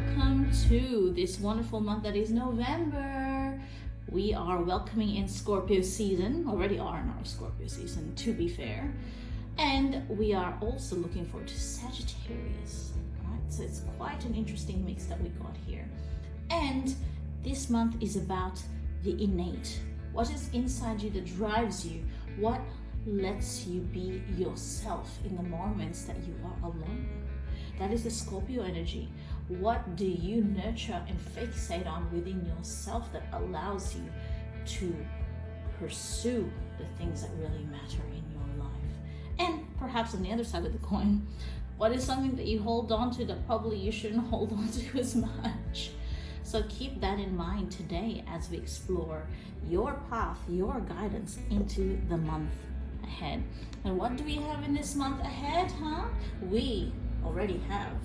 welcome to this wonderful month that is November. We are welcoming in Scorpio season, already are in our Scorpio season to be fair, and we are also looking forward to Sagittarius, right? So it's quite an interesting mix that we got here. And this month is about the innate, what is inside you that drives you, what lets you be yourself in the moments that you are alone. That is the Scorpio energy. What do you nurture and fixate on within yourself that allows you to pursue the things that really matter in your life? And perhaps on the other side of the coin, what is something that you hold on to that probably you shouldn't hold on to as much? So keep that in mind today as we explore your path, your guidance into the month ahead. And what do we have in this month ahead, huh? We already have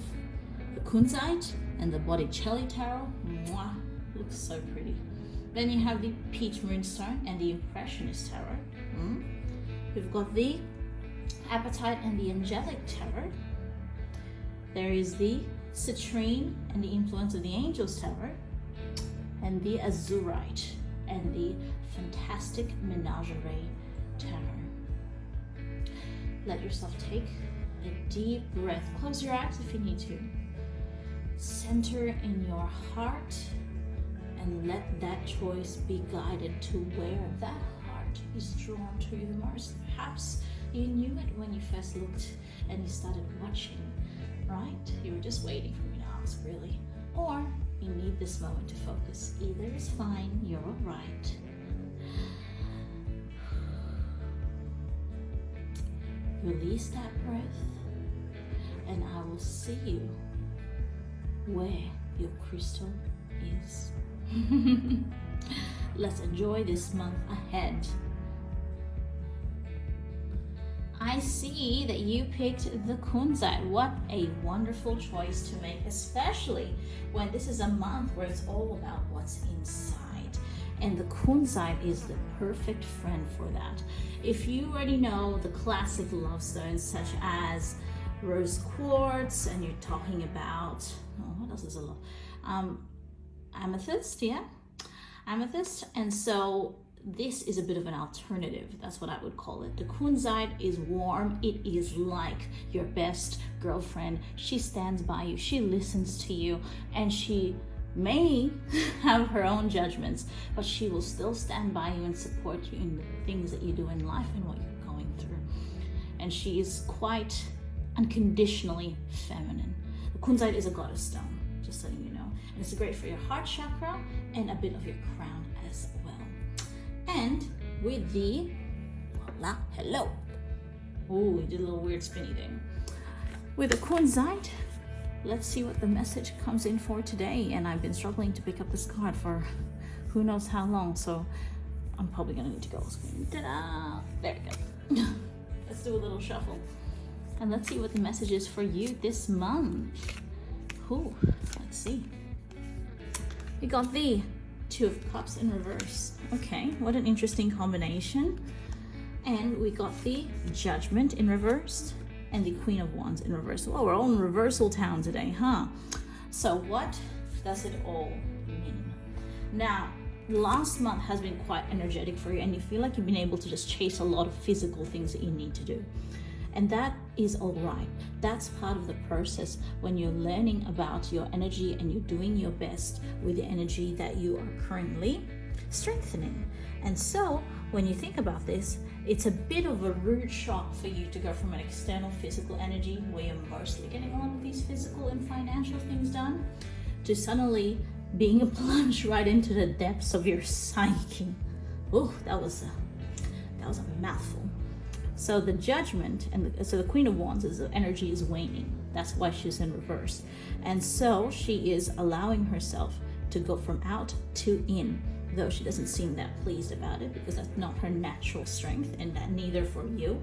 the Kunzite and the Botticelli Tarot. Mwah, looks so pretty. Then you have the Peach Moonstone and the Impressionist Tarot. We've got the Apatite and the Angelic Tarot. There is the Citrine and the Influence of the Angels Tarot, and the Azurite and the fantastic Menagrerie Tarot. Let yourself take a deep breath. Close your eyes if you need to. Center in your heart and let that choice be guided to where that heart is drawn to you the most. Perhaps you knew it when you first looked and you started watching, right? You were just waiting for me to ask, really. Or you need this moment to focus. Either is fine, you're all right. Release that breath, and I will see you where your crystal is. Let's enjoy this month ahead. I see that you picked the Kunzite. What a wonderful choice to make, especially when this is a month where it's all about what's inside. And the Kunzite is the perfect friend for that. If you already know the classic love stones such as rose quartz, and you're talking about, what else is a lot? Amethyst, yeah? Amethyst. And so this is a bit of an alternative. That's what I would call it. The Kunzite is warm. It is like your best girlfriend. She stands by you. She listens to you, and she may have her own judgments, but she will still stand by you and support you in the things that you do in life and what you're going through. And she is quite unconditionally feminine. The Kunzite is a goddess stone, just letting you know. And it's great for your heart chakra and a bit of your crown as well. And with the, voila, hello. Oh, we did a little weird spinny thing. With the Kunzite, let's see what the message comes in for today. And I've been struggling to pick up this card for who knows how long, so I'm probably gonna need to go. Ta-da! There we go. Let's do a little shuffle. And let's see what the message is for you this month. Ooh, let's see. We got the Two of Cups in reverse. Okay, what an interesting combination. And we got the Judgment in reverse and the Queen of Wands in reverse. Oh, we're all in reversal town today, huh? So what does it all mean? Now, last month has been quite energetic for you, and you feel like you've been able to just chase a lot of physical things that you need to do. And that is all right. That's part of the process when you're learning about your energy and you're doing your best with the energy that you are currently strengthening. And so when you think about this, it's a bit of a rude shock for you to go from an external physical energy where you're mostly getting a lot of these physical and financial things done, to suddenly being plunged right into the depths of your psyche. Oh, that was a mouthful. So the Judgment, and so the Queen of Wands, is the energy is waning. That's why she's in reverse. And so she is allowing herself to go from out to in, though she doesn't seem that pleased about it because that's not her natural strength, and that neither for you.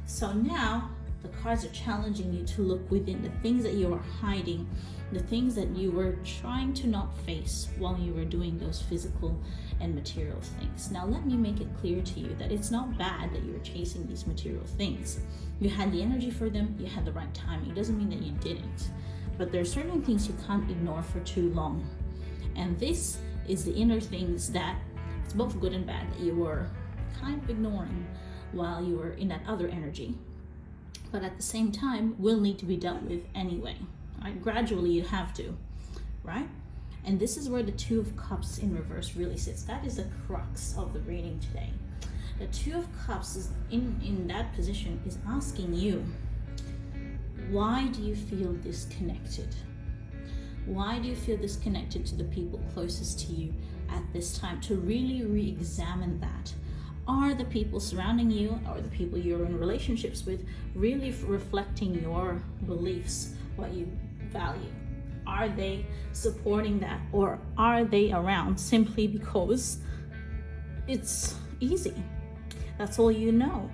So now the cards are challenging you to look within the things that you are hiding, the things that you were trying to not face while you were doing those physical and material things. Now let me make it clear to you that it's not bad that you were chasing these material things. You had the energy for them, you had the right timing. It doesn't mean that you didn't. but there are certain things you can't ignore for too long. And this is the inner things that it's both good and bad that you were kind of ignoring while you were in that other energy, but at the same time will need to be dealt with anyway, right? Gradually you have to, right? And this is where the Two of Cups in reverse really sits. That is the crux of the reading today. The Two of Cups is in that position is asking you, why do you feel disconnected? Why do you feel disconnected to the people closest to you at this time? To really re-examine that. Are the people surrounding you or the people you're in relationships with really reflecting your beliefs, what you value? Are they supporting that, or are they around simply because it's easy? That's all you know.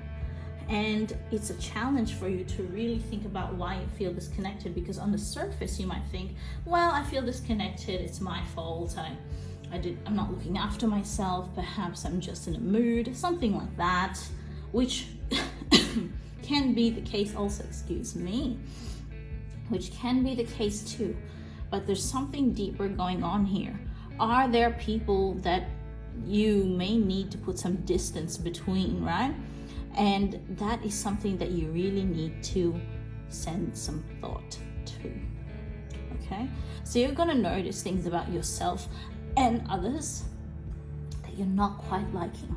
And it's a challenge for you to really think about why you feel disconnected, because on the surface you might think, well, I feel disconnected, it's my fault, I'm not looking after myself, perhaps I'm just in a mood, something like that, which can be the case also, which can be the case too. But there's something deeper going on here. Are there people that you may need to put some distance between, right? And that is something that you really need to send some thought to, okay? So you're gonna notice things about yourself and others that you're not quite liking.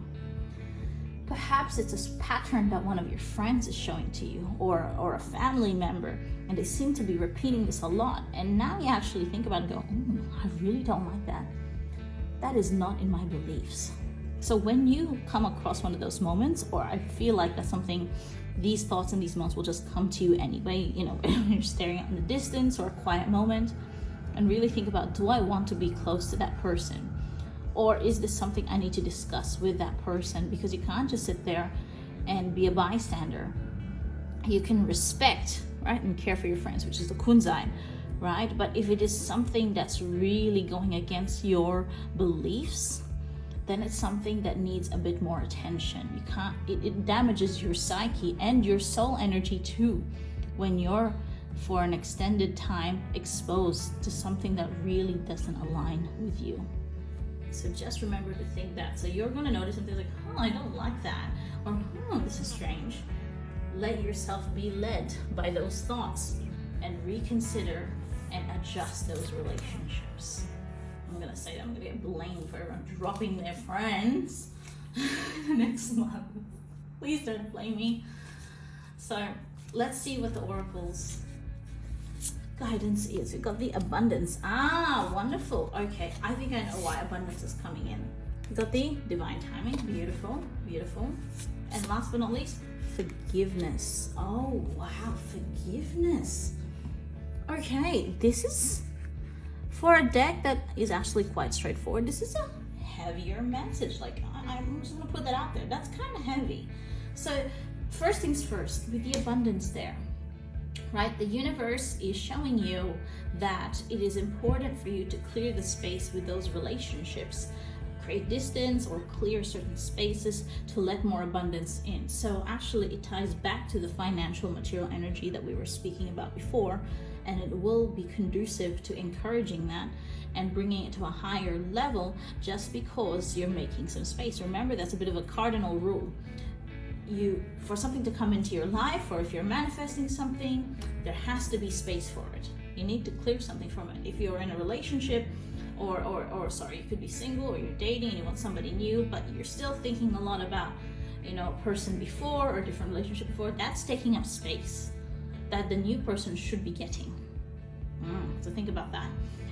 Perhaps it's a pattern that one of your friends is showing to you, or a family member, and they seem to be repeating this a lot. And now you actually think about it and go, I really don't like that. That is not in my beliefs. So when you come across one of those moments, or I feel like that's something, these thoughts and these moments will just come to you anyway, you know, when you're staring out in the distance or a quiet moment, and really think about, do I want to be close to that person? Or is this something I need to discuss with that person? Because you can't just sit there and be a bystander. You can respect, right, and care for your friends, which is the Kunzite, right? But if it is something that's really going against your beliefs, then it's something that needs a bit more attention. You can't, it damages your psyche and your soul energy too, when you're for an extended time exposed to something that really doesn't align with you. So just remember to think that. So you're gonna notice something like, oh, I don't like that, or this is strange. Let yourself be led by those thoughts and reconsider and adjust those relationships. I'm gonna say that I'm gonna get blamed for everyone dropping their friends next month. Please don't blame me. So let's see what the oracle's guidance is. We've got the abundance. Wonderful. Okay, I think I know why abundance is coming in. We've got the divine timing. Beautiful, beautiful. And last but not least, forgiveness. Oh wow, forgiveness. Okay, this is, for a deck that is actually quite straightforward, this is a heavier message. Like, I'm just gonna put that out there. That's kind of heavy. So first things first, with the abundance there, right? The universe is showing you that it is important for you to clear the space with those relationships, create distance or clear certain spaces to let more abundance in. So actually it ties back to the financial material energy that we were speaking about before, and it will be conducive to encouraging that and bringing it to a higher level just because you're making some space. Remember, that's a bit of a cardinal rule. For something to come into your life, or if you're manifesting something, there has to be space for it. You need to clear something from it. If you're in a relationship, or sorry, you could be single, or you're dating and you want somebody new, but you're still thinking a lot about, you know, a person before or a different relationship before, that's taking up space that the new person should be getting. So think about that.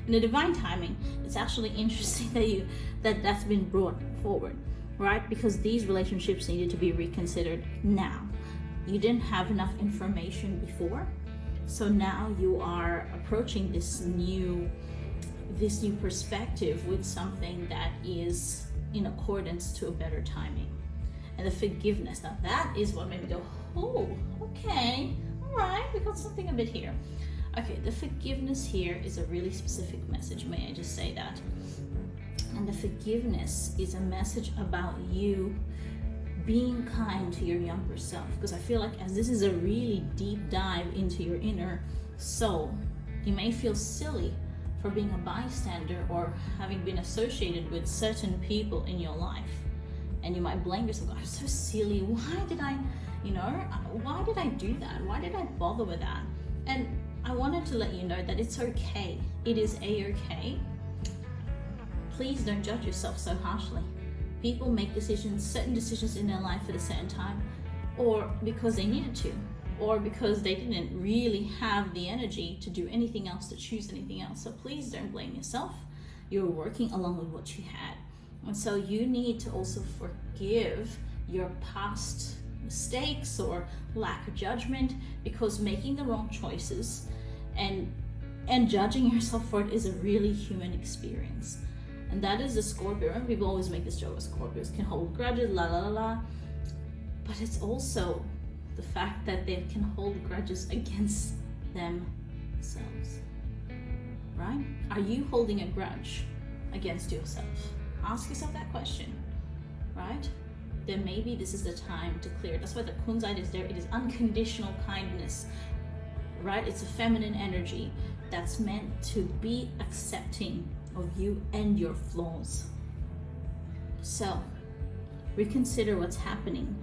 In the divine timing, it's actually interesting that that's been brought forward, right? Because these relationships needed to be reconsidered now. You didn't have enough information before, so now you are approaching this new perspective with something that is in accordance to a better timing. And the forgiveness, now that is what made me go, oh, okay, all right, we got something a bit here. Okay, the forgiveness here is a really specific message, may I just say that. And the forgiveness is a message about you being kind to your younger self, because I feel like as this is a really deep dive into your inner soul, You may feel silly for being a bystander or having been associated with certain people in your life. And you might blame yourself, God, I'm so silly. Why did I do that? Why did I bother with that? And I wanted to let you know that it's okay. It is a-okay. Please don't judge yourself so harshly. People make certain decisions in their life at a certain time, or because they needed to, or because they didn't really have the energy to do anything else, to choose anything else. So please don't blame yourself. You're working along with what you had. And so you need to also forgive your past mistakes or lack of judgment, because making the wrong choices and judging yourself for it is a really human experience. And that is the Scorpio. Remember, people always make this joke, Scorpios can hold grudges, la la la la. But it's also the fact that they can hold grudges against themselves, right? Are you holding a grudge against yourself? Ask yourself that question, right? Then maybe this is the time to clear it. That's why the Kunzite is there. It is unconditional kindness, right? It's a feminine energy that's meant to be accepting of you and your flaws. So reconsider what's happening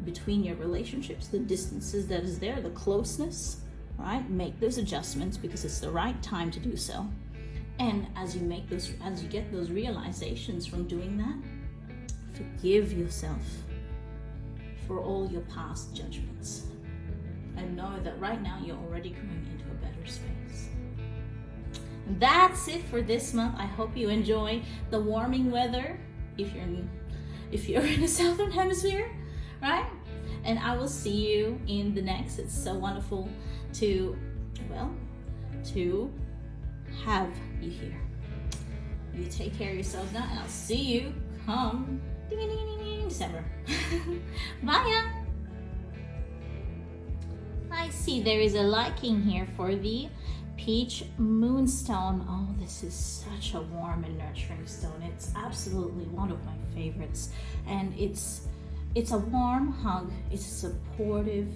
between your relationships, the distances that is there, the closeness, right? Make those adjustments because it's the right time to do so. And as you get those realizations from doing that, forgive yourself for all your past judgments. And know that right now you're already growing into a better space. And that's it for this month. I hope you enjoy the warming weather if you're in the southern hemisphere, right? And I will see you in the next. It's so wonderful to have you here. You take care of yourselves now, and I'll see you come December. Bye. I see there is a liking here for the Peach Moonstone. Oh, this is such a warm and nurturing stone. It's absolutely one of my favorites. And it's a warm hug. It's a supportive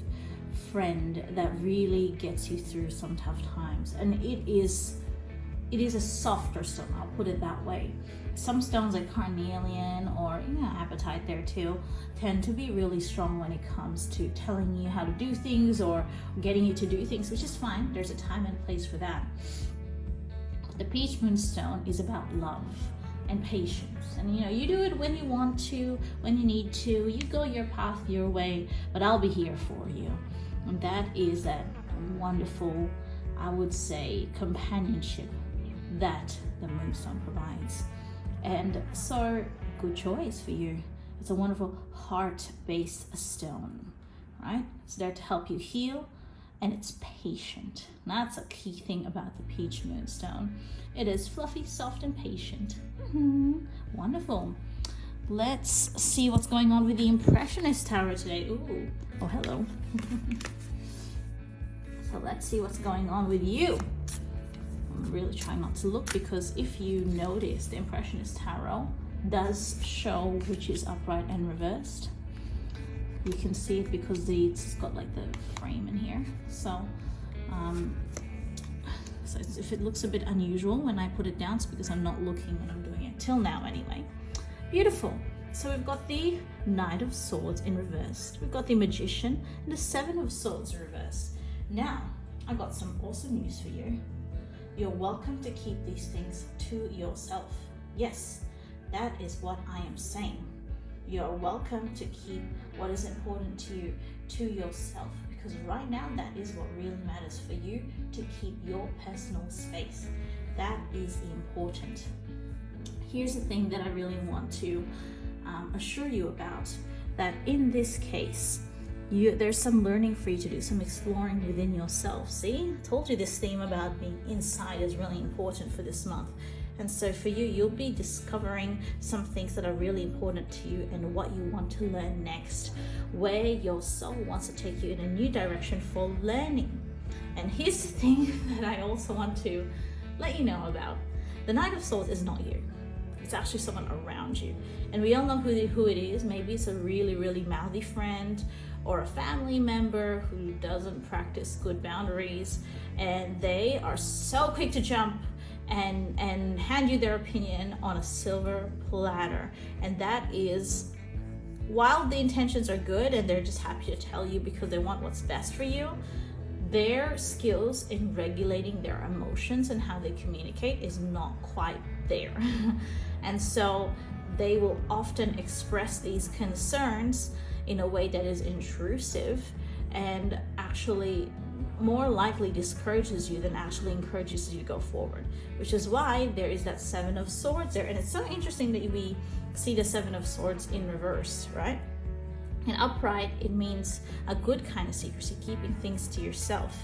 friend that really gets you through some tough times. And it is a softer stone, I'll put it that way. Some stones like carnelian or apatite there too tend to be really strong when it comes to telling you how to do things or getting you to do things, which is fine. There's a time and place for that. The Peach Moonstone is about love and patience, and you do it when you want to, when you need to. You go your path, your way, but I'll be here for you. And that is that wonderful, I would say, companionship that the Moonstone provides. And so, good choice for you. It's a wonderful heart-based stone, right? It's there to help you heal, and it's patient. And that's a key thing about the Peach Moonstone. It is fluffy, soft, and patient. Wonderful. Let's see what's going on with the Impressionist Tarot today. Ooh, oh, hello. So let's see what's going on with you. I'm really trying not to look, because if you notice, the Impressionist Tarot does show which is upright and reversed. You can see it because it's got like the frame in here. So, if it looks a bit unusual when I put it down, it's because I'm not looking when I'm doing it, till now anyway. Beautiful. So we've got the Knight of Swords in reverse. We've got the Magician and the Seven of Swords in reverse. Now, I've got some awesome news for you. You're welcome to keep these things to yourself. Yes, that is what I am saying. You're welcome to keep what is important to you to yourself, because right now that is what really matters for you, to keep your personal space. That is important. Here's the thing that I really want to assure you about, that in this case, there's some learning for you to do, some exploring within yourself. See, I told you this theme about being inside is really important for this month. And so for you, you'll be discovering some things that are really important to you and what you want to learn next, where your soul wants to take you in a new direction for learning. And here's the thing that I also want to let you know about. The Knight of Swords is not you. It's actually someone around you. And we all know who it is. Maybe it's a really, really mouthy friend, or a family member who doesn't practice good boundaries, and they are so quick to jump and hand you their opinion on a silver platter. And that is, while the intentions are good and they're just happy to tell you because they want what's best for you, their skills in regulating their emotions and how they communicate is not quite there. And so they will often express these concerns in a way that is intrusive and actually more likely discourages you than actually encourages you to go forward, which is why there is that Seven of Swords there. And it's so interesting that we see the Seven of Swords in reverse, right? And upright, it means a good kind of secrecy, keeping things to yourself.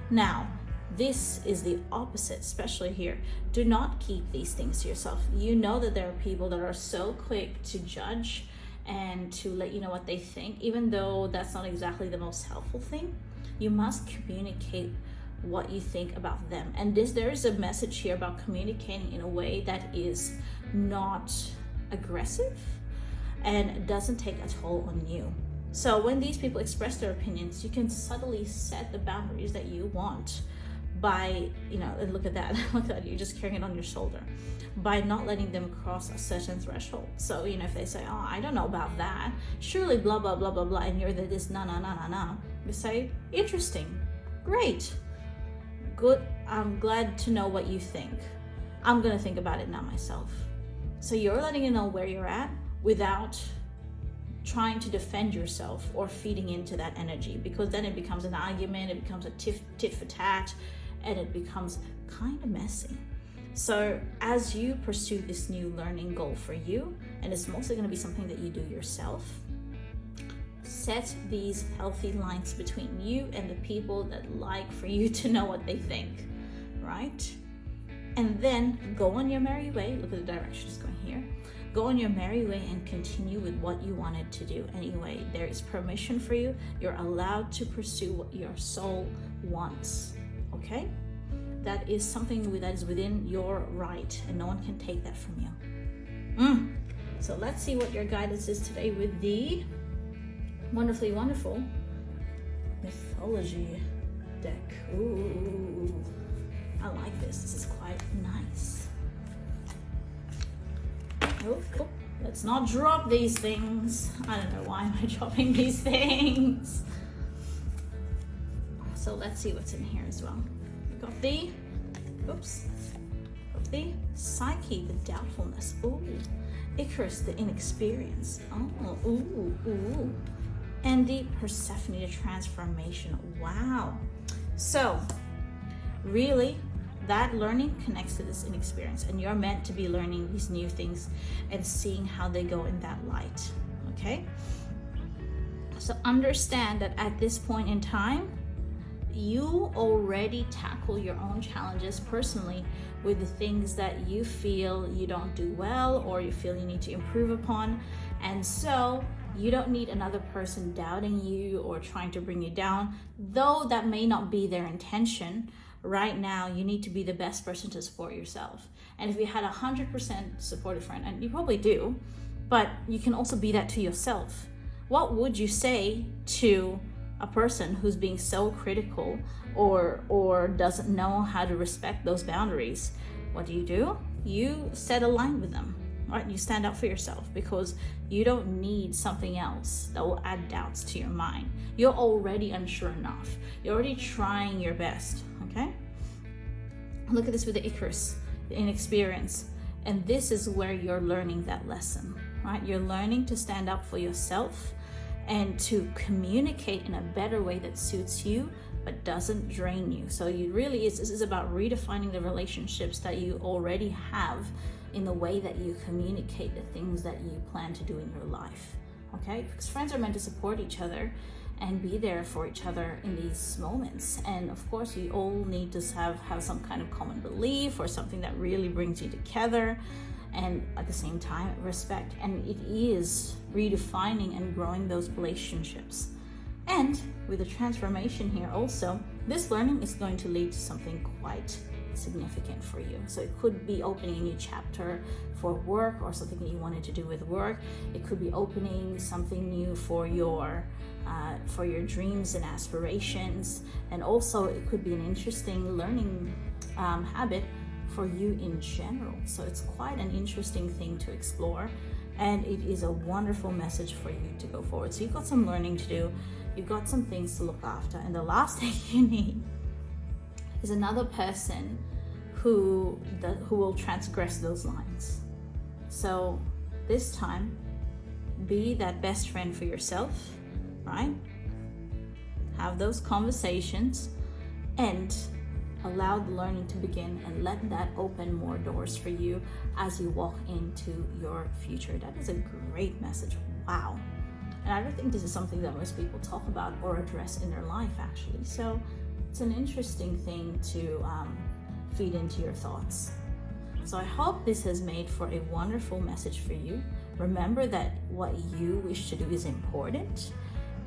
Now, this is the opposite, especially here. Do not keep these things to yourself. You know that there are people that are so quick to judge and to let you know what they think, even though that's not exactly the most helpful thing. You must communicate what you think about them. And there is a message here about communicating in a way that is not aggressive and doesn't take a toll on you. So when these people express their opinions, you can subtly set the boundaries that you want by, and look at that, look at that, you're just carrying it on your shoulder, by not letting them cross a certain threshold. So, if they say, oh, I don't know about that, surely blah, blah, blah, blah, blah, and you're this, no, you say, interesting, great, good, I'm glad to know what you think. I'm gonna think about it now myself. So you're letting you know where you're at without trying to defend yourself or feeding into that energy, because then it becomes an argument, it becomes a tit for tat, and it becomes kind of messy. So as you pursue this new learning goal for you, and it's mostly going to be something that you do yourself, set these healthy lines between you and the people that like for you to know what they think, right? And then go on your merry way. Look at the directions going here. Go on your merry way and continue with what you wanted to do anyway. There is permission for you. You're allowed to pursue what your soul wants, okay? That is something that is within your right, and no one can take that from you. So let's see what your guidance is today with the wonderfully wonderful mythology deck. Ooh, I like this. This is quite nice. Oh, let's not drop these things. I don't know why am I dropping these things. So let's see what's in here as well. We got the, the Psyche, the doubtfulness. Ooh, Icarus, the inexperience. Oh, ooh. And the Persephone, the transformation. Wow. So really, that learning connects to this inexperience, and you're meant to be learning these new things and seeing how they go in that light, okay? So understand that at this point in time, you already tackle your own challenges personally with the things that you feel you don't do well or you feel you need to improve upon. And so you don't need another person doubting you or trying to bring you down, though that may not be their intention. Right now, you need to be the best person to support yourself. And if you had 100% supportive friend, and you probably do, but you can also be that to yourself. What would you say to a person who's being so critical or doesn't know how to respect those boundaries? What do? You set a line with them, right? You stand up for yourself, because you don't need something else that will add doubts to your mind. You're already unsure enough. You're already trying your best, okay? Look at this with the Icarus, the inexperience. And this is where you're learning that lesson, right? You're learning to stand up for yourself and to communicate in a better way that suits you but doesn't drain you. So this is about redefining the relationships that you already have in the way that you communicate the things that you plan to do in your life, okay? Because friends are meant to support each other and be there for each other in these moments. And of course, you all need to have some kind of common belief or something that really brings you together, and at the same time, respect. And it is redefining and growing those relationships. And with the transformation here also, this learning is going to lead to something quite significant for you. So it could be opening a new chapter for work or something that you wanted to do with work. It could be opening something new for your dreams and aspirations. And also it could be an interesting learning habit for you in general. So it's quite an interesting thing to explore, and it is a wonderful message for you to go forward. So you've got some learning to do, you've got some things to look after, and the last thing you need is another person who will transgress those lines. So this time, be that best friend for yourself, right? Have those conversations and allow the learning to begin, and let that open more doors for you as you walk into your future. That is a great message. Wow. And I don't think this is something that most people talk about or address in their life, actually. So it's an interesting thing to feed into your thoughts. So I hope this has made for a wonderful message for you. Remember that what you wish to do is important,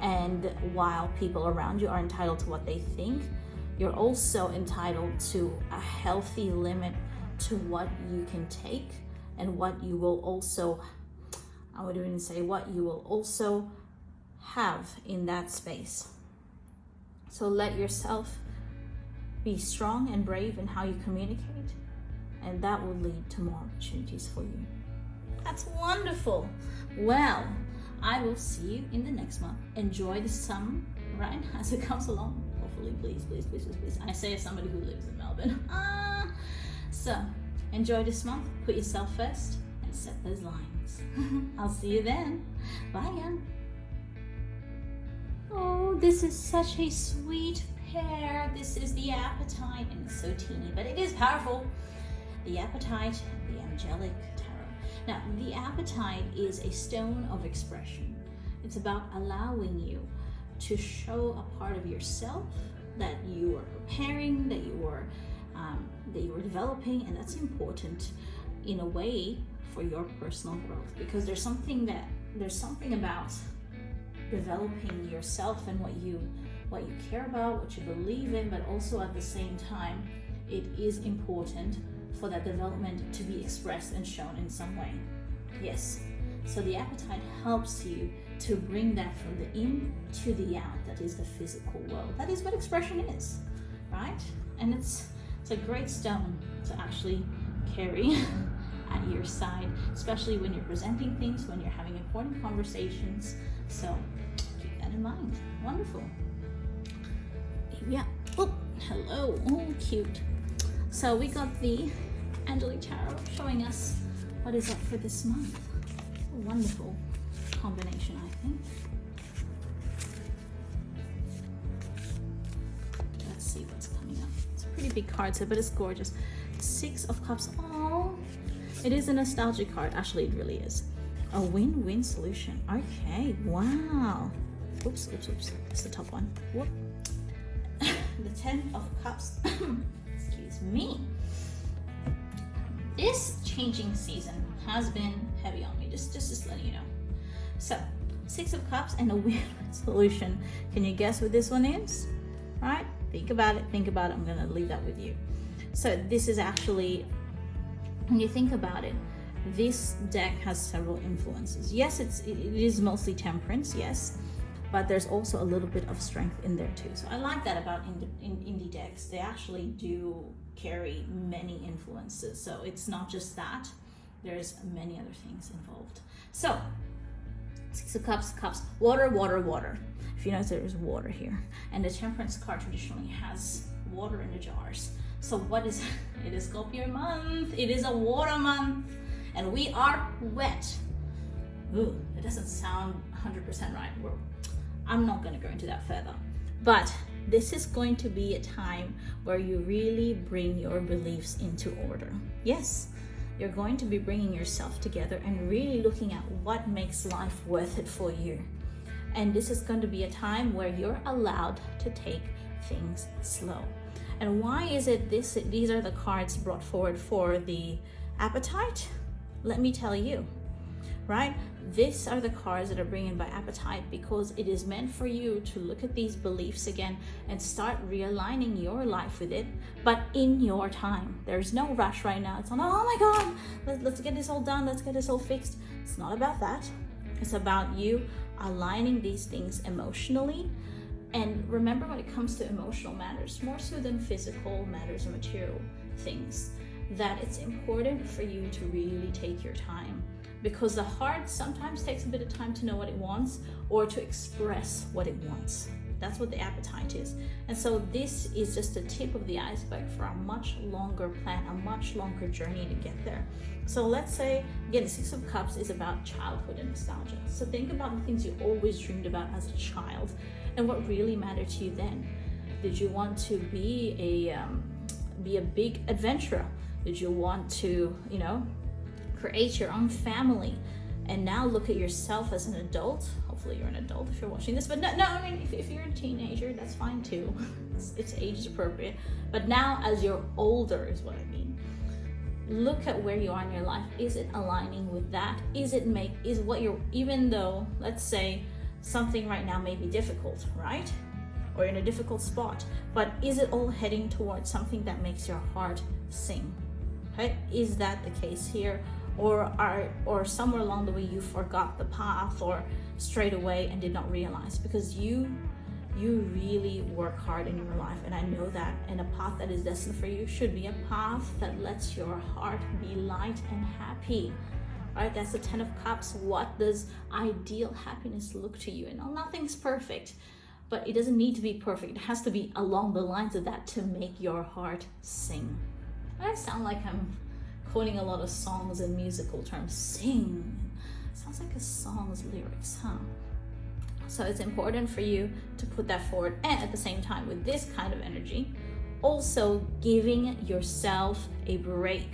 and while people around you are entitled to what they think, you're also entitled to a healthy limit to what you can take and what you will also, I would even say, what you will also have in that space. So let yourself be strong and brave in how you communicate, and that will lead to more opportunities for you. That's wonderful. Well, I will see you in the next month. Enjoy the summer, right, as it comes along. Hopefully, please, please, please, please, please. I say as somebody who lives in Melbourne. So enjoy this month, put yourself first, and set those lines. I'll see you then. Bye, again. Oh, this is such a sweet pair. This is the Apatite, and it's so teeny, but it is powerful. The Apatite, the Angelic Tarot. Now, the Apatite is a stone of expression. It's about allowing you to show a part of yourself that you are preparing, that you are developing, and that's important in a way for your personal growth, because there's something about developing yourself and what you care about, what you believe in, but also at the same time, it is important for that development to be expressed and shown in some way. Yes. So the Apatite helps you to bring that from the in to the out. That is the physical world. That is what expression is, right? And it's a great stone to actually carry at your side, especially when you're presenting things, when you're having important conversations. So keep that in mind. Wonderful. Yeah. Oh, hello. Oh, cute. So we got the Angelic Tarot showing us what is up for this month. A wonderful combination, I think. Let's see what's coming up. It's a pretty big card set, but it's gorgeous. 6 of Cups. Oh, it is a nostalgic card. Actually, it really is. A win-win solution. Okay, wow. Oops. It's the top one. Whoop. The 10 of Cups. Excuse me. This changing season has been heavy on me, just letting you know. So, 6 of Cups and a weird solution. Can you guess what this one is? All right, think about it. I'm gonna leave that with you. So this is actually, when you think about it, this deck has several influences. Yes, it is mostly temperance, yes, but there's also a little bit of strength in there too. So I like that about indie decks. They actually do carry many influences. So it's not just that, there's many other things involved. So 6 of Cups, water. If you notice, there's water here. And the Temperance card traditionally has water in the jars. So what is it? It is Scorpio month. It is a water month. And we are wet. Ooh, it doesn't sound 100% right. I'm not going to go into that further. But this is going to be a time where you really bring your beliefs into order. Yes, you're going to be bringing yourself together and really looking at what makes life worth it for you. And this is going to be a time where you're allowed to take things slow. And why is it these are the cards brought forward for the Apatite? Let me tell you. right? These are the cards that are bringing by Apatite, because it is meant for you to look at these beliefs again and start realigning your life with it, but in your time. There's no rush right now. It's not, oh my God, let's get this all done, let's get this all fixed. It's not about that. It's about you aligning these things emotionally. And remember, when it comes to emotional matters, more so than physical matters or material things, that it's important for you to really take your time, because the heart sometimes takes a bit of time to know what it wants or to express what it wants. That's what the Apatite is. And so this is just the tip of the iceberg for a much longer plan, a much longer journey to get there. So let's say, again, the Six of Cups is about childhood and nostalgia. So think about the things you always dreamed about as a child and what really mattered to you then. Did you want to be a big adventurer? Did you want to, create your own family? And now look at yourself as an adult. Hopefully you're an adult if you're watching this, but no, I mean, if you're a teenager, that's fine too. It's age appropriate. But now as you're older is what I mean. Look at where you are in your life. Is it aligning with that? Even though, let's say, something right now may be difficult, right? Or in a difficult spot, but is it all heading towards something that makes your heart sing? Okay? Is that the case here? Or somewhere along the way you forgot the path or strayed away and did not realize? Because you really work hard in your life, and I know that, and a path that is destined for you should be a path that lets your heart be light and happy, right? That's the Ten of Cups. What does ideal happiness look to you? And nothing's perfect, but it doesn't need to be perfect. It has to be along the lines of that to make your heart sing. I sound like I'm quoting a lot of songs and musical terms. Sing sounds like a song's lyrics, huh? So it's important for you to put that forward, and at the same time, with this kind of energy, also giving yourself a break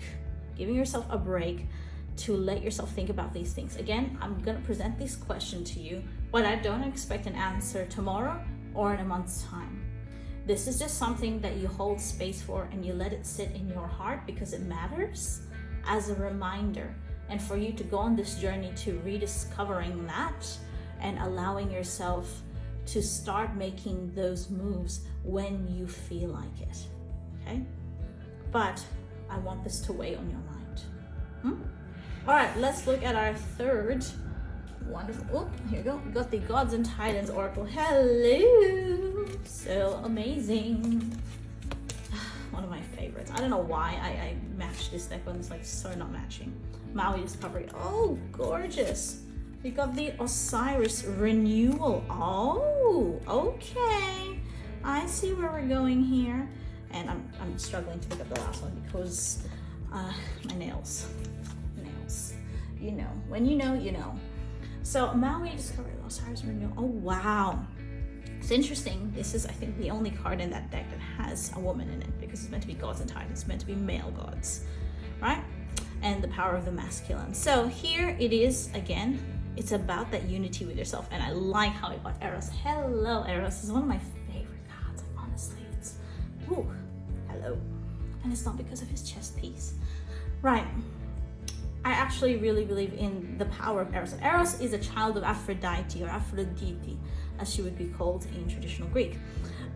to let yourself think about these things. Again, I'm going to present this question to you, but I don't expect an answer tomorrow or in a month's time. This is just something that you hold space for and you let it sit in your heart because it matters, as a reminder, and for you to go on this journey to rediscovering that and allowing yourself to start making those moves when you feel like it, okay? But I want this to weigh on your mind. All right, let's look at our third wonderful, oh, here we go. We got the Gods and Titans Oracle. Hello, so amazing. One of my favorites. I don't know why I matched this deck when it's like so not matching. Maui Discovery. Oh, gorgeous. We got the Osiris Renewal. Oh, okay. I see where we're going here. And I'm struggling to pick up the last one because my nails. You know, when you know, you know. So Maui Discovery, Osiris Renewal. Oh, wow. It's interesting. This is, I think, the only card in that deck that has a woman in it, because it's meant to be Gods and Titans. It's meant to be male gods, right? And the power of the masculine. So here it is again. It's about that unity with yourself, and I like how it got Eros. Hello, Eros is one of my favorite cards. Like, honestly, it's ooh, hello, and it's not because of his chest piece, right? I actually really believe in the power of Eros. Eros is a child of Aphrodite, or Aphrodite, as she would be called in traditional Greek.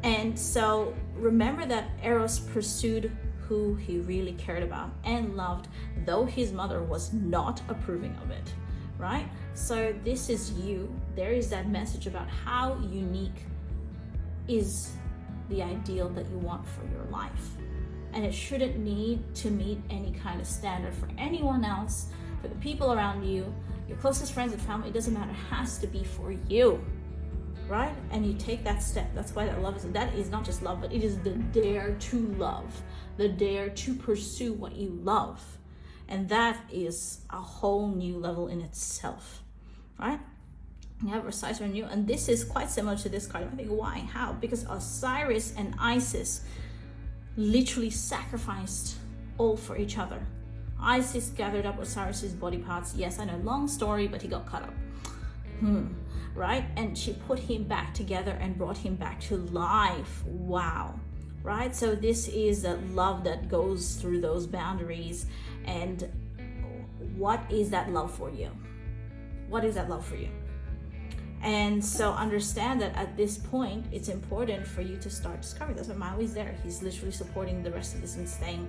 And so remember that Eros pursued who he really cared about and loved, though his mother was not approving of it, right? So this is you. There is that message about how unique is the ideal that you want for your life. And it shouldn't need to meet any kind of standard for anyone else, for the people around you, your closest friends and family. It doesn't matter, it has to be for you, right? And you take that step. That's why that is not just love, but it is the dare to love, the dare to pursue what you love. And that is a whole new level in itself, right? You have Osiris Renew, and this is quite similar to this card. I think, why? How? Because Osiris and Isis literally sacrificed all for each other. Isis gathered up Osiris's body parts. Yes, I know, long story, but he got cut up. Right? And she put him back together and brought him back to life. Wow. Right? So this is a love that goes through those boundaries. And what is that love for you? what is that love for you? And so understand that at this point, it's important for you to start discovering. That's why Maui's there. He's literally supporting the rest of this and saying,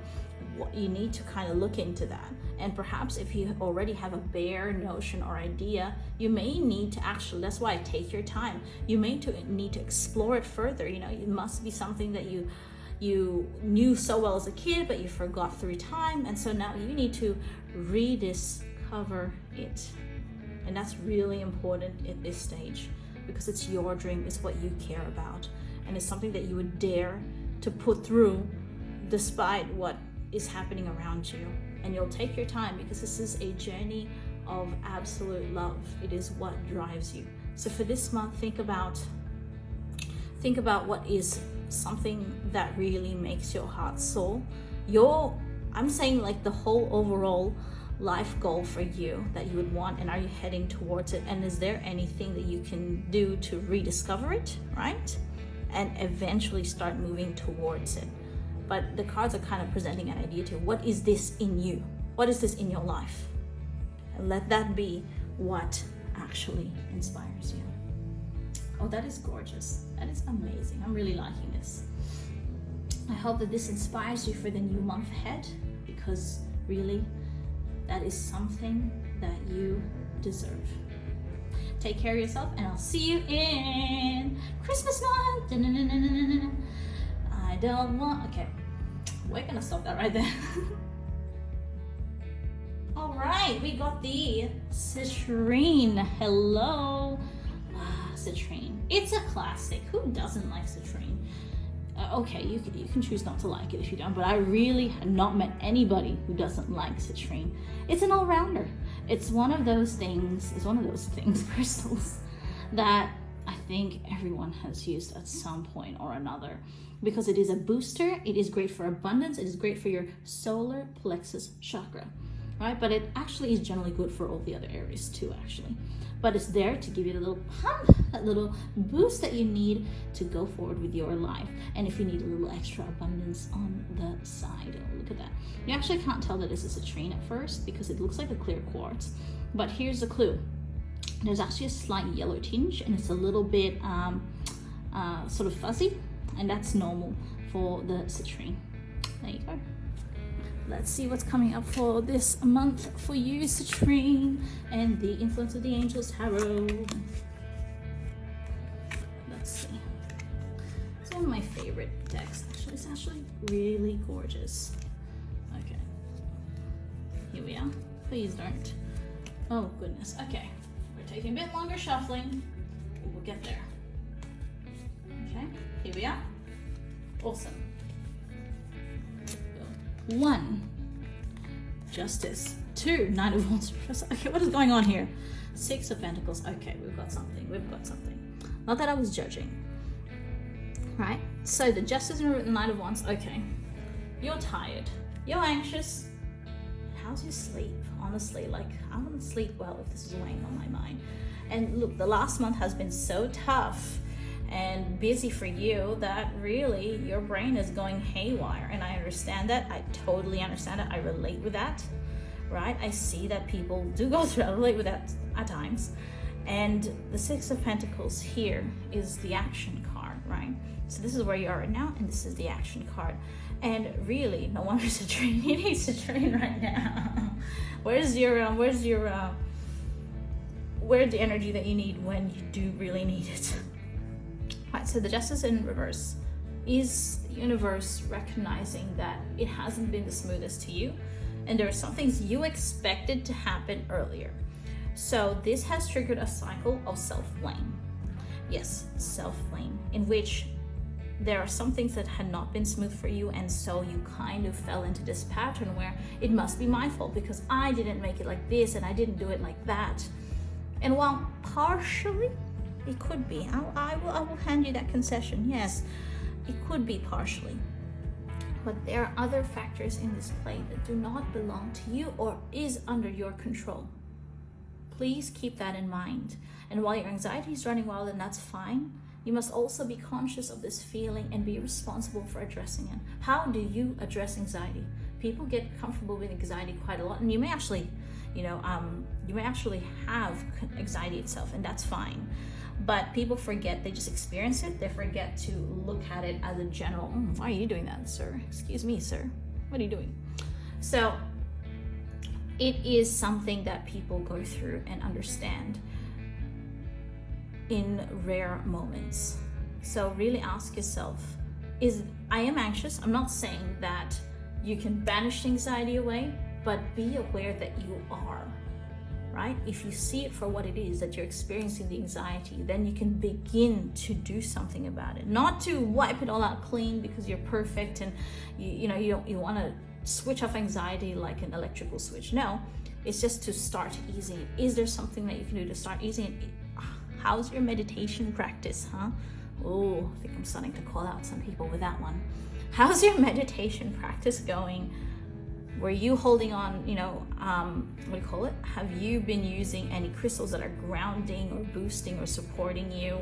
what you need to kind of look into that. And perhaps if you already have a bare notion or idea, you may need to actually, that's why I take your time. You may need to explore it further. You know, it must be something that you knew so well as a kid, but you forgot through time. And so now you need to rediscover it. And that's really important at this stage, because it's your dream, it's what you care about, and it's something that you would dare to put through despite what is happening around you. And you'll take your time, because this is a journey of absolute love. It is what drives you. So for this month, think about what is something that really makes your heart soar. I'm saying like the whole overall life goal for you that you would want, and are you heading towards it? And is there anything that you can do to rediscover it, right? And eventually start moving towards it. But the cards are kind of presenting an idea to you. What is this in you? What is this in your life? And let that be what actually inspires you. Oh, that is gorgeous. That is amazing. I'm really liking this. I hope that this inspires you for the new month ahead, because really, that is something that you deserve. Take care of yourself, and I'll see you in Christmas month. I don't want, okay, we're gonna stop that right there. All right, we got the Citrine. Hello, Citrine. It's a classic. Who doesn't like Citrine? Okay, you can choose not to like it if you don't, but I really have not met anybody who doesn't like Citrine. It's an all-rounder. It's one of those things, crystals, that I think everyone has used at some point or another, because it is a booster. It is great for abundance. It is great for your solar plexus chakra, right? But it actually is generally good for all the other areas too, actually. But it's there to give you the little pump, that little boost that you need to go forward with your life. And if you need a little extra abundance on the side, oh, look at that. You actually can't tell that this is a citrine at first, because it looks like a clear quartz. But here's the clue. There's actually a slight yellow tinge, and it's a little bit sort of fuzzy, and that's normal for the citrine. There you go. Let's see what's coming up for this month for you, Citrine, and the influence of the Angels Tarot. Let's see. It's one of my favorite decks, actually. It's actually really gorgeous. Okay. Here we are. Please don't. Oh, goodness. Okay. We're taking a bit longer shuffling. We'll get there. Okay. Here we are. Awesome. 1, Justice. 2, Knight of Wands. Okay, what is going on here? 6 of Pentacles. Okay, we've got something. Not that I was judging. Right? So the Justice and the Knight of Wands. Okay. You're tired. You're anxious. How's your sleep? Honestly, like, I want to sleep well if this is weighing on my mind. And look, the last month has been so tough and busy for you that really your brain is going haywire. And I understand that. I totally understand it. I relate with that, right? I see that people do go through that. I relate with that at times. And the 6 of Pentacles here is the action card, right? So this is where you are right now, and this is the action card. And really, no wonder Citrine, you need Citrine right now. Where's the energy that you need when you do really need it? Right, so the Justice in reverse is the universe recognizing that it hasn't been the smoothest to you, and there are some things you expected to happen earlier. So this has triggered a cycle of self-blame. Yes, self-blame, in which there are some things that had not been smooth for you, and so you kind of fell into this pattern where it must be my fault because I didn't make it like this and I didn't do it like that. And while partially it could be, I will hand you that concession. Yes, it could be partially, but there are other factors in this play that do not belong to you or is under your control. Please keep that in mind. And while your anxiety is running wild, and that's fine, you must also be conscious of this feeling and be responsible for addressing it. How do you address anxiety? people get comfortable with anxiety quite a lot, and you may actually, you may actually have anxiety itself, and that's fine. But people forget, they just experience it. They forget to look at it as a general, why are you doing that, sir? Excuse me, sir. What are you doing? So it is something that people go through and understand in rare moments. So really ask yourself, I am anxious. I'm not saying that you can banish anxiety away, but be aware that you are, right? If you see it for what it is, that you're experiencing the anxiety, then you can begin to do something about it. Not to wipe it all out clean because you're perfect and you want to switch off anxiety like an electrical switch. No, it's just to start easing it. Is there something that you can do to start easing it? How's your meditation practice, huh? Oh, I think I'm starting to call out some people with that one. How's your meditation practice going? Were you holding on, what do you call it? Have you been using any crystals that are grounding or boosting or supporting you?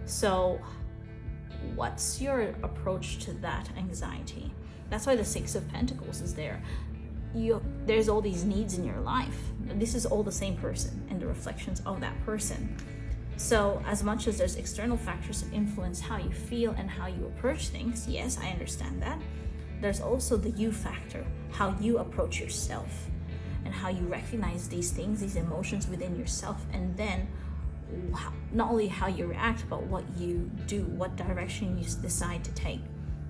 So what's your approach to that anxiety? That's why the Six of Pentacles is there. There's all these needs in your life. This is all the same person and the reflections of that person. So as much as there's external factors that influence how you feel and how you approach things, yes, I understand that. There's also the you factor, how you approach yourself and how you recognize these things, these emotions within yourself, and then not only how you react, but what you do, what direction you decide to take.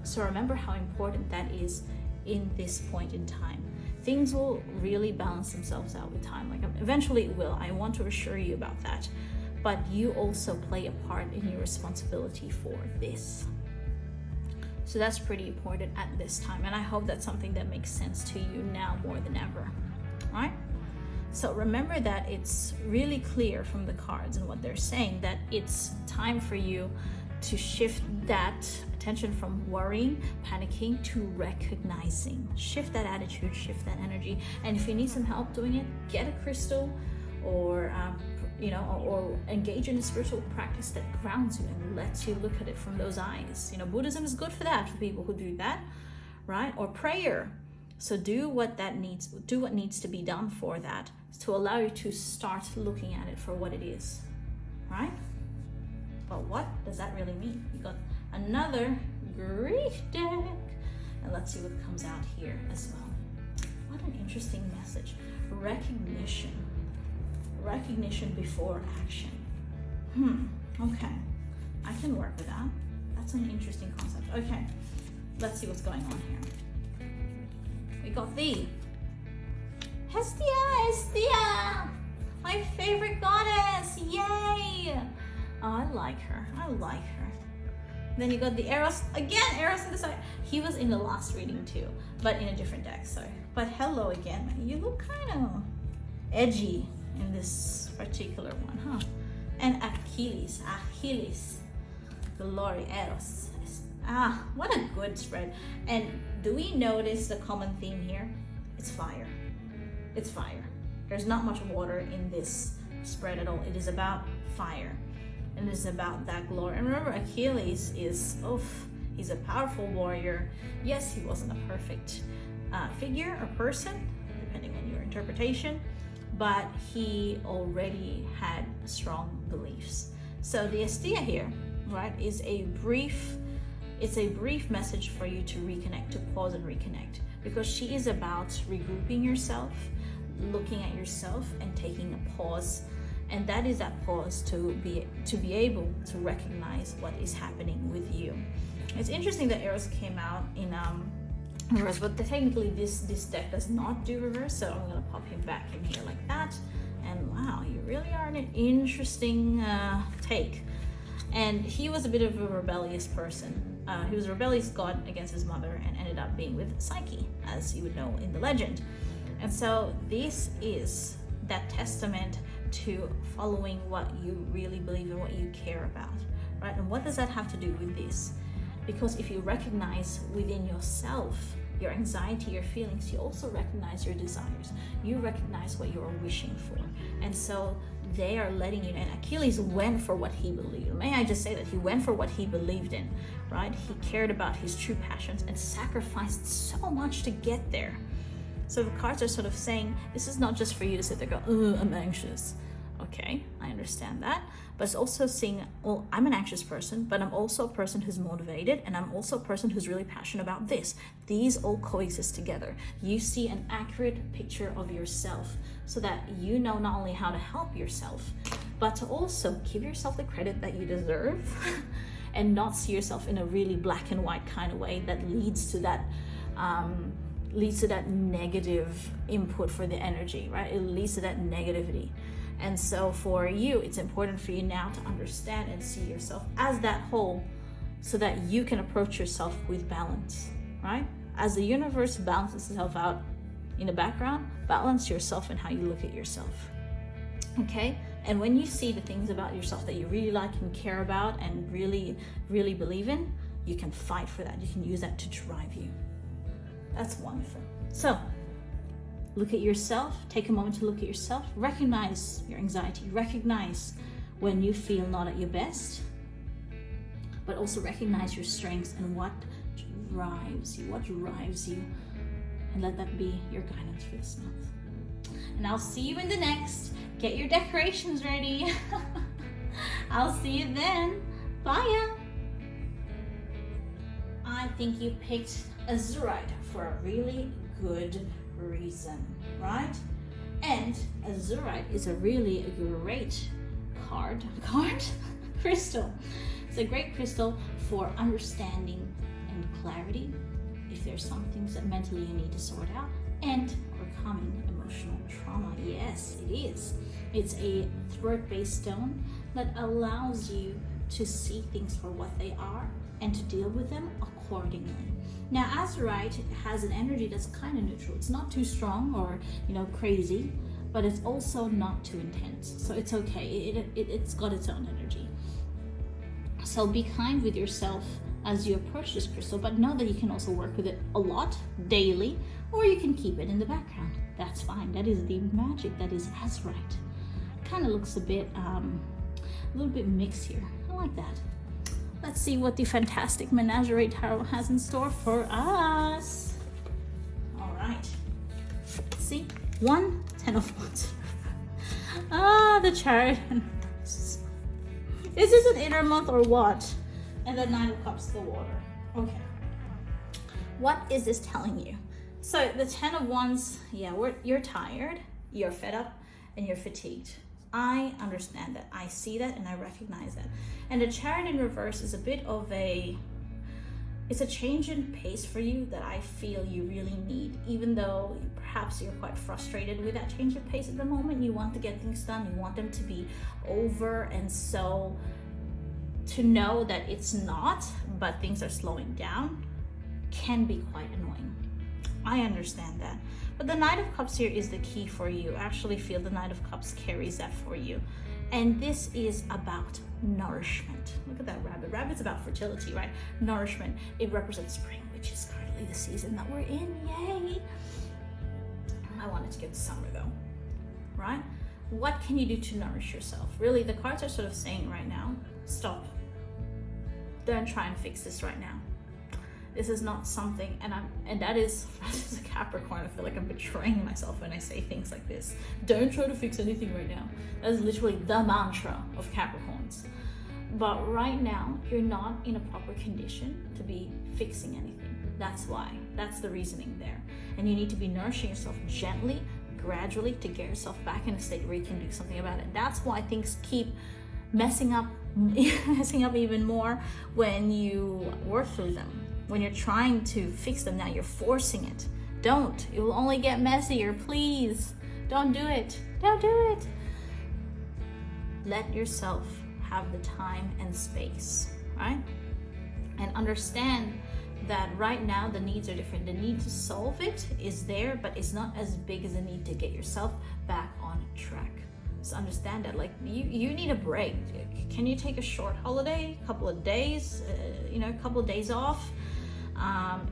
So remember how important that is in this point in time. Things will really balance themselves out with time. Like eventually it will. I want to assure you about that. But you also play a part in your responsibility for this. So that's pretty important at this time. And I hope that's something that makes sense to you now more than ever. All right? So remember that it's really clear from the cards and what they're saying that it's time for you to shift that attention from worrying, panicking, to recognizing. Shift that attitude, shift that energy. And if you need some help doing it, get a crystal or engage in a spiritual practice that grounds you and lets you look at it from those eyes. Buddhism is good for that, for people who do that, right? Or prayer. So do what needs to be done for that, to allow you to start looking at it for what it is, right? But what does that really mean? You got another great deck, and let's see what comes out here as well. What an interesting message. Recognition before action. Okay, I can work with that. That's an interesting concept. Okay, let's see what's going on here. We got the Hestia, my favorite goddess. Yay! Oh, I like her. Then you got the Eros again. Eros on the side. He was in the last reading too, but in a different deck. Sorry. But hello again. You look kind of edgy in this particular one, huh? And Achilles, glory, Eros. What a good spread. And do we notice the common theme here? It's fire. It's fire. There's not much water in this spread at all. It is about fire, and it's about that glory. And remember, Achilles is, he's a powerful warrior. Yes, he wasn't a perfect figure or person, depending on your interpretation, but he already had strong beliefs. So the Hestia here, right, is a brief message for you to reconnect, to pause and reconnect, because she is about regrouping yourself, looking at yourself and taking a pause. And that is that pause to be able to recognize what is happening with you. It's interesting that Eros came out in reverse, but technically this deck does not do reverse, so I'm gonna pop him back in here like that. And wow, you really are an interesting take. And he was a bit of a rebellious person. He was a rebellious god against his mother and ended up being with Psyche, as you would know in the legend. And so this is that testament to following what you really believe and what you care about, right? And what does that have to do with this? Because if you recognize within yourself your anxiety, your feelings, you also recognize your desires. You recognize what you're wishing for. And so they are letting you know. And Achilles went for what he believed. May I just say that he went for what he believed in, right? He cared about his true passions and sacrificed so much to get there. So the cards are sort of saying, this is not just for you to sit there and go, oh, I'm anxious. Okay, I understand that. But it's also seeing, well, I'm an anxious person, but I'm also a person who's motivated, and I'm also a person who's really passionate about this. These all coexist together. You see an accurate picture of yourself so that you know not only how to help yourself, but to also give yourself the credit that you deserve and not see yourself in a really black and white kind of way that leads to that negative input for the energy, right? It leads to that negativity. And so for you, it's important for you now to understand and see yourself as that whole so that you can approach yourself with balance, right? As the universe balances itself out in the background, balance yourself and how you look at yourself, okay? And when you see the things about yourself that you really like and care about and really, really believe in, you can fight for that. You can use that to drive you. That's wonderful. So look at yourself, take a moment to look at yourself, recognize your anxiety, recognize when you feel not at your best, but also recognize your strengths and what drives you, and let that be your guidance for this month. And I'll see you in the next. Get your decorations ready. I'll see you then. Bye. I think you picked Azurite for a really good reason, right? And Azurite is a really great crystal. It's a great crystal for understanding and clarity, if there's some things that mentally you need to sort out, and overcoming emotional trauma. Yes, it is. It's a throat-based stone that allows you to see things for what they are and to deal with them accordingly. Now, Azurite has an energy that's kind of neutral. It's not too strong or, crazy, but it's also not too intense. So it's okay. It's got its own energy. So be kind with yourself as you approach this crystal, but know that you can also work with it a lot daily, or you can keep it in the background. That's fine. That is the magic that is Azurite. Kind of looks a little bit mixed here. I like that. Let's see what the fantastic Menagrerie Tarot has in store for us. All right. See? 1, 10 of Wands. The Chariot. Is this an inner month or what? And the 9 of Cups, the water. Okay. What is this telling you? So the 10 of Wands, you're tired, you're fed up, and you're fatigued. I understand that. I see that and I recognize that. And the Chariot in reverse is a bit of it's a change in pace for you that I feel you really need. Even though perhaps you're quite frustrated with that change in pace at the moment, you want to get things done, you want them to be over, and so to know that it's not, but things are slowing down, can be quite annoying. I understand that. But the Knight of Cups here is the key for you. I actually feel the Knight of Cups carries that for you. And this is about nourishment. Look at that rabbit. Rabbit's about fertility, right? Nourishment. It represents spring, which is currently the season that we're in. Yay! I wanted to get to summer though, right? What can you do to nourish yourself? Really, the cards are sort of saying right now, stop. Don't try and fix this right now. This is not something, and that is, as a Capricorn, I feel like I'm betraying myself when I say things like this. Don't try to fix anything right now. That is literally the mantra of Capricorns. But right now, you're not in a proper condition to be fixing anything. That's why. That's the reasoning there. And you need to be nourishing yourself gently, gradually, to get yourself back in a state where you can do something about it. That's why things keep messing up even more when you work through them. When you're trying to fix them now, you're forcing it. Don't. It will only get messier. Please. Don't do it. Don't do it. Let yourself have the time and space, right? And understand that right now the needs are different. The need to solve it is there, but it's not as big as the need to get yourself back on track. So understand that, like, you need a break. Can you take a short holiday, a couple of days, a couple of days off?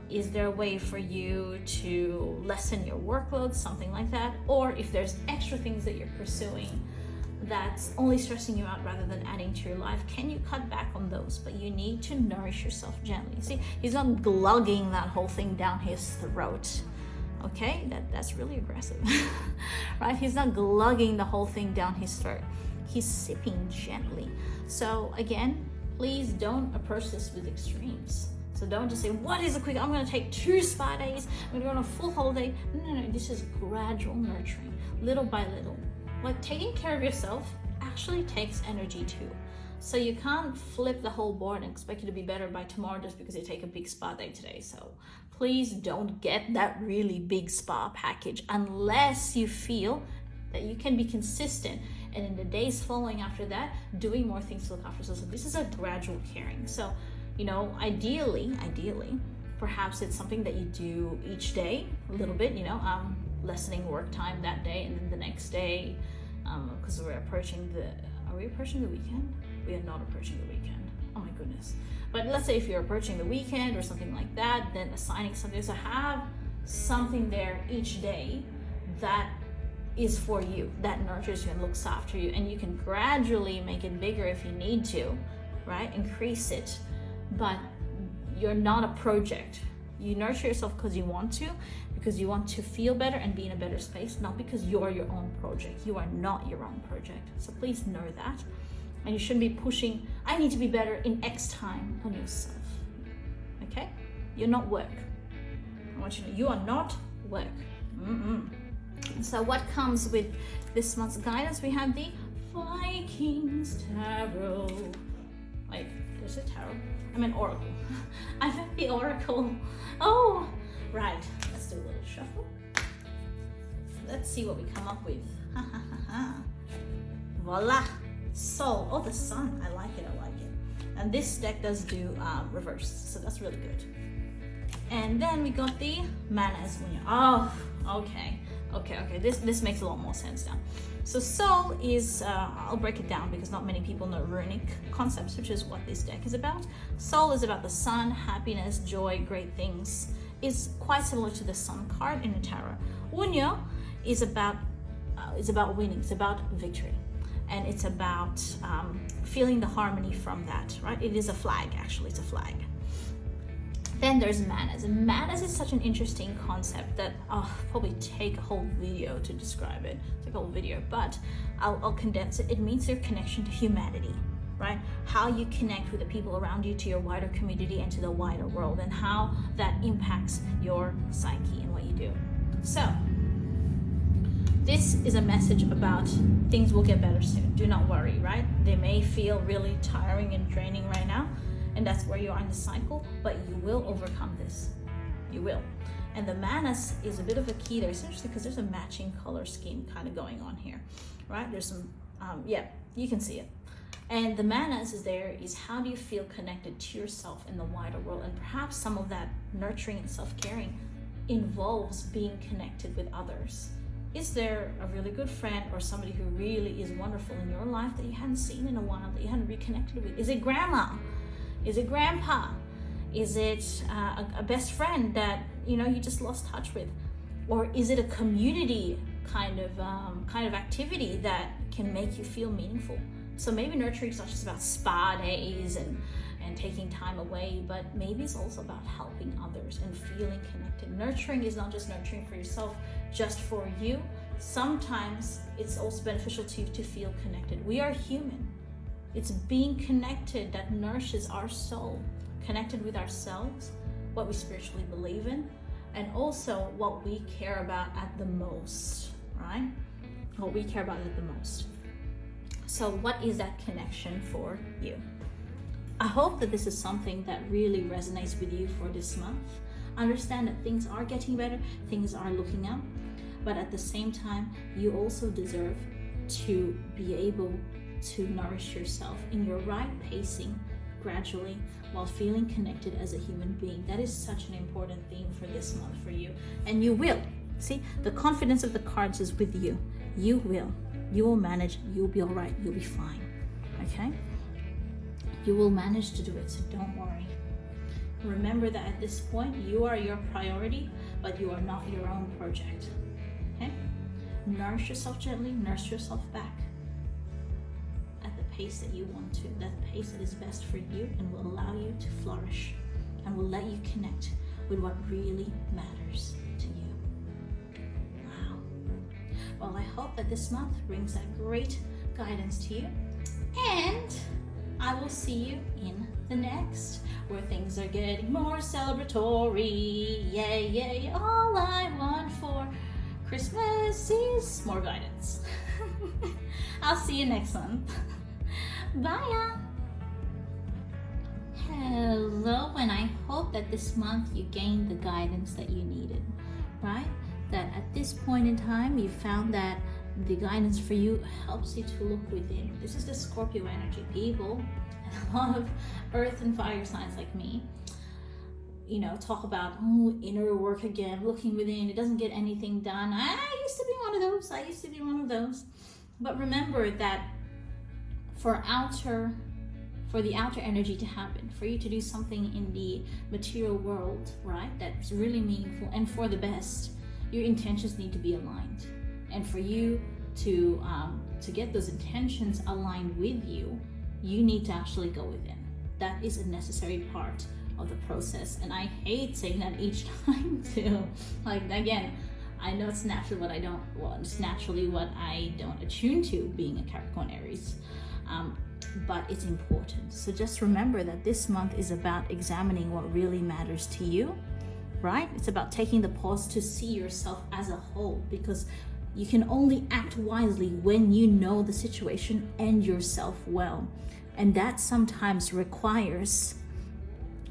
Is there a way for you to lessen your workload, something like that? Or if there's extra things that you're pursuing that's only stressing you out rather than adding to your life, can you cut back on those? But you need to nourish yourself gently. See, he's not glugging that whole thing down his throat. Okay, that's really aggressive, right? He's not glugging the whole thing down his throat. He's sipping gently. So again, please don't approach this with extremes. So don't just say, what is a quick, I'm gonna take 2 spa days, I'm gonna go on a full holiday. No, this is gradual nurturing, little by little. Like taking care of yourself actually takes energy too. So you can't flip the whole board and expect you to be better by tomorrow just because you take a big spa day today. So please don't get that really big spa package unless you feel that you can be consistent, and in the days following after that, doing more things to look after yourself. So this is a gradual caring. So, you know, ideally, perhaps it's something that you do each day, a little bit, you know, lessening work time that day, and then the next day, because are we approaching the weekend? We are not approaching the weekend. Oh my goodness. But let's say if you're approaching the weekend or something like that, then assigning something. So have something there each day that is for you, that nurtures you and looks after you, and you can gradually make it bigger if you need to, right? Increase it, but you're not a project. You nurture yourself because you want to feel better and be in a better space, not because you're your own project. You are not your own project. So please know that. And you shouldn't be pushing, I need to be better in X time on yourself. Okay? You're not work. I want you to know you are not work. So what comes with this month's guidance? We have the Vikings Tarot. Wait, there's a tarot. I meant oracle. I meant the oracle. Oh, right. Let's do a little shuffle. Let's see what we come up with. Voila. Soul. Oh, the sun. I like it. And this deck does do reverse, so that's really good. And then we got the Manas. Oh, okay. This makes a lot more sense now. So soul is, I'll break it down because not many people know runic concepts, which is what this deck is about. Soul is about the sun, happiness, joy, great things. Is quite similar to the sun card in the tarot. Unyo is about winning. It's about victory, and it's about feeling the harmony from that. Right? It is a flag. Actually, it's a flag. Then there's Manas, and Manas is such an interesting concept that I'll probably take a whole video to describe it. It's like a whole video, but I'll condense it. It means your connection to humanity, right? How you connect with the people around you, to your wider community and to the wider world, and how that impacts your psyche and what you do. So this is a message about things will get better soon. Do not worry, right? They may feel really tiring and draining right now, and that's where you are in the cycle, but you will overcome this. You will. And the Manas is a bit of a key there. It's interesting because there's a matching color scheme kind of going on here, right? There's some, yeah, you can see it. And the Manas is how do you feel connected to yourself in the wider world? And perhaps some of that nurturing and self-caring involves being connected with others. Is there a really good friend or somebody who really is wonderful in your life that you hadn't seen in a while, that you hadn't reconnected with? Is it grandma? Is it grandpa? Is it a best friend that you just lost touch with? Or is it a community kind of activity that can make you feel meaningful? So maybe nurturing is not just about spa days and taking time away, but maybe it's also about helping others and feeling connected. Nurturing is not just nurturing for yourself, just for you. Sometimes it's also beneficial to you to feel connected. We are human. It's being connected that nourishes our soul, connected with ourselves, what we spiritually believe in, and also what we care about at the most, right? What we care about at the most. So what is that connection for you? I hope that this is something that really resonates with you for this month. Understand that things are getting better, things are looking up, but at the same time, you also deserve to be able to nourish yourself in your right pacing gradually while feeling connected as a human being. That is such an important theme for this month for you. And you will. See, the confidence of the cards is with you. You will manage. You'll be all right. You'll be fine. Okay? You will manage to do it, so don't worry. Remember that at this point, you are your priority, but you are not your own project. Okay? Nourish yourself gently, nurse yourself back at the pace that you want to, that pace that is best for you and will allow you to flourish and will let you connect with what really matters to you. Wow. Well, I hope that this month brings that great guidance to you, and I will see you in the next, where things are getting more celebratory. Yay, yay. All I want for Christmas is more guidance. I'll see you next month. Bye. Hello, and I hope that this month you gained the guidance that you needed, right? That at this point in time, you found that the guidance for you helps you to look within. This is the Scorpio energy, people. And a lot of earth and fire signs like me, you know, talk about inner work again, looking within. It doesn't get anything done. I used to be one of those. But remember that for the outer energy to happen, for you to do something in the material world, right, that's really meaningful and for the best, your intentions need to be aligned. And for you to get those intentions aligned with you, you need to actually go within. That is a necessary part of the process. And I hate saying that each time too. Like, again, I know it's naturally what I don't attune to, being a Capricorn Aries. But it's important. So just remember that this month is about examining what really matters to you, right? It's about taking the pause to see yourself as a whole, because you can only act wisely when you know the situation and yourself well. And that sometimes requires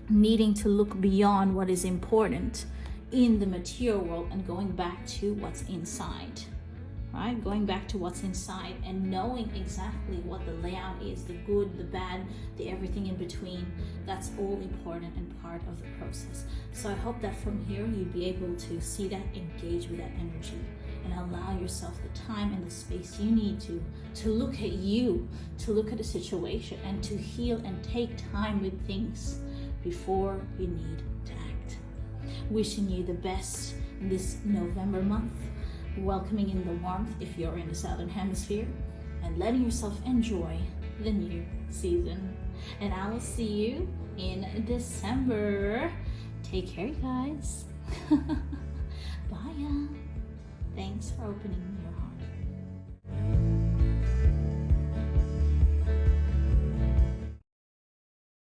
needing to look beyond what is important in the material world and going back to what's inside, right? Going back to what's inside and knowing exactly what the layout is, the good, the bad, the everything in between. That's all important and part of the process. So I hope that from here you'd be able to see that, engage with that energy, and allow yourself the time and the space you need to look at you, to look at a situation, and to heal and take time with things before you need to act. Wishing you the best this November month, welcoming in the warmth if you're in the Southern Hemisphere, and letting yourself enjoy the new season. And I will see you in December. Take care, you guys. Bye. Thanks for opening your heart.